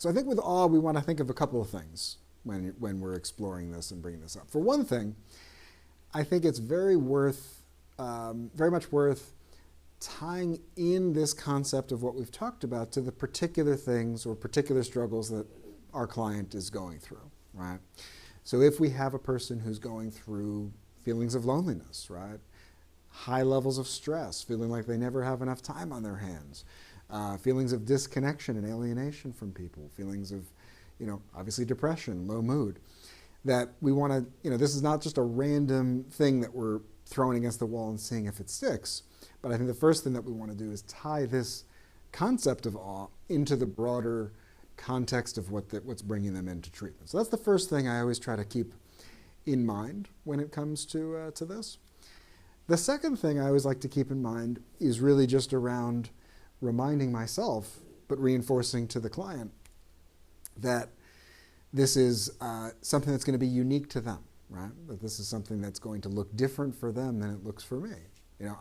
So I think with awe, we want to think of a couple of things when we're exploring this and bringing this up. For one thing, I think it's very much worth tying in this concept of what we've talked about to the particular things or particular struggles that our client is going through, right? So if we have a person who's going through feelings of loneliness, right? High levels of stress, feeling like they never have enough time on their hands, feelings of disconnection and alienation from people, feelings of, obviously depression, low mood, that we want to, this is not just a random thing that we're throwing against the wall and seeing if it sticks. But I think the first thing that we want to do is tie this concept of awe into the broader context of what's bringing them into treatment. So that's the first thing I always try to keep in mind when it comes to this. The second thing I always like to keep in mind is really just around reminding myself, but reinforcing to the client, that this is something that's going to be unique to them, right? That this is something that's going to look different for them than it looks for me.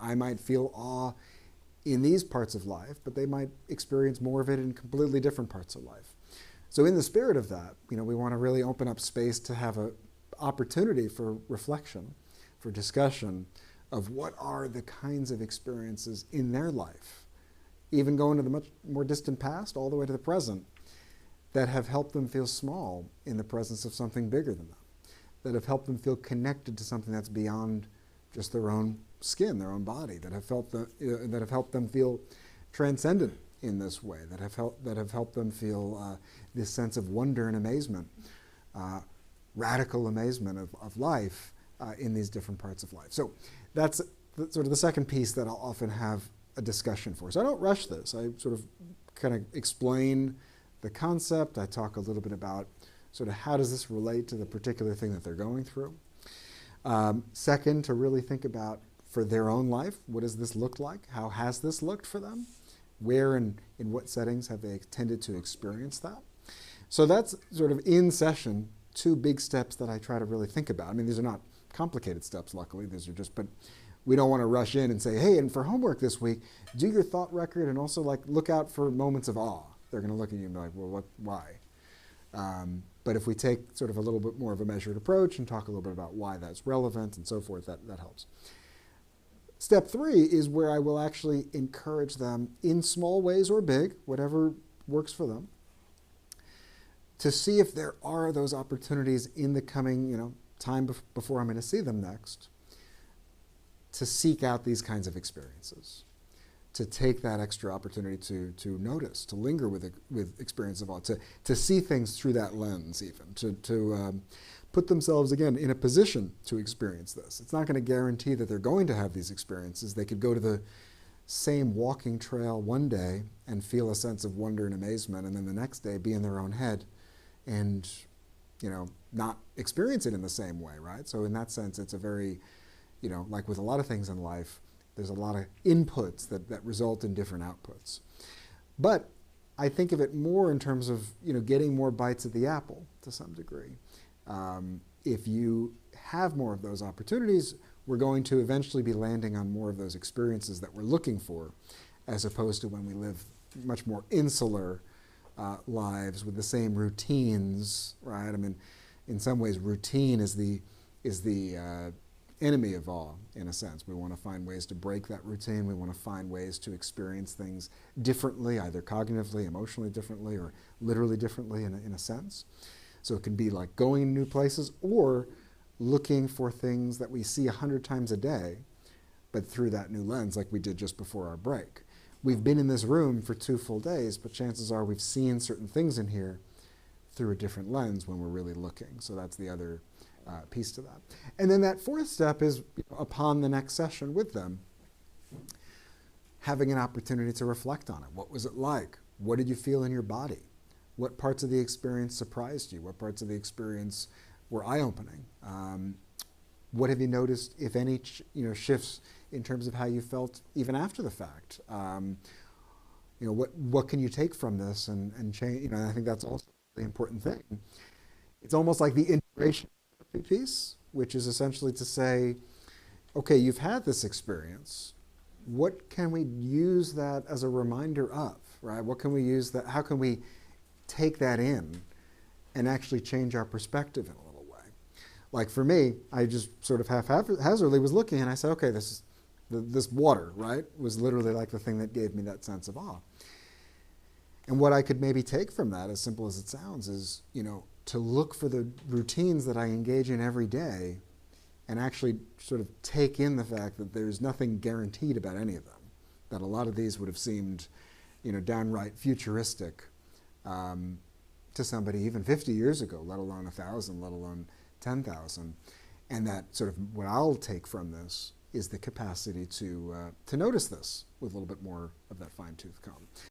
I might feel awe in these parts of life, but they might experience more of it in completely different parts of life. So in the spirit of that, we want to really open up space to have an opportunity for reflection, for discussion of what are the kinds of experiences in their life, even going to the much more distant past all the way to the present, that have helped them feel small in the presence of something bigger than them, that have helped them feel connected to something that's beyond just their own skin, their own body, that have helped them feel transcendent in this way, that have helped them feel this sense of wonder and amazement, radical amazement of life in these different parts of life. So that's sort of the second piece that I'll often have a discussion for. So I don't rush this. I sort of kind of explain the concept. I talk a little bit about sort of how does this relate to the particular thing that they're going through. Second, to really think about for their own life, what does this look like? How has this looked for them? Where and in what settings have they tended to experience that? So that's sort of in session, two big steps that I try to really think about. I mean, these are not complicated steps, luckily. These are just, but we don't want to rush in and say, hey, and for homework this week, do your thought record and also look out for moments of awe. They're going to look at you and be like, well, why? But if we take sort of a little bit more of a measured approach and talk a little bit about why that's relevant and so forth, that helps. Step 3 is where I will actually encourage them in small ways or big, whatever works for them, to see if there are those opportunities in the coming time before I'm going to see them next, to seek out these kinds of experiences, to take that extra opportunity to notice, to linger with experience of awe, to see things through that lens even, to put themselves, again, in a position to experience this. It's not going to guarantee that they're going to have these experiences. They could go to the same walking trail one day and feel a sense of wonder and amazement, and then the next day be in their own head and not experience it in the same way, right? So in that sense, it's a very, like with a lot of things in life, there's a lot of inputs that result in different outputs. But I think of it more in terms of getting more bites at the apple to some degree. If you have more of those opportunities, we're going to eventually be landing on more of those experiences that we're looking for, as opposed to when we live much more insular lives with the same routines, right? I mean, in some ways, routine is the enemy of awe, in a sense. We want to find ways to break that routine. We want to find ways to experience things differently, either cognitively, emotionally differently, or literally differently in a sense. So it can be like going in new places or looking for things that we see 100 times a day, but through that new lens, like we did just before our break. We've been in this room for 2 full days, but chances are we've seen certain things in here through a different lens when we're really looking. So that's the other piece to that. And then that fourth step is, upon the next session with them, having an opportunity to reflect on it. What was it like? What did you feel in your body? What parts of the experience surprised you? What parts of the experience were eye-opening? What have you noticed, if any, shifts in terms of how you felt even after the fact? What can you take from this and change? I think that's also the important thing. It's almost like the integration piece, which is essentially to say, okay, you've had this experience. What can we use that as a reminder of, right? What can we use that? How can we take that in and actually change our perspective in a little way. Like for me, I just sort of haphazardly was looking and I said, okay, this water, right, was literally like the thing that gave me that sense of awe. And what I could maybe take from that, as simple as it sounds, is, to look for the routines that I engage in every day and actually sort of take in the fact that there's nothing guaranteed about any of them, that a lot of these would have seemed, downright futuristic to somebody even 50 years ago, let alone 1,000, let alone 10,000. And that sort of what I'll take from this is the capacity to notice this with a little bit more of that fine-tooth comb.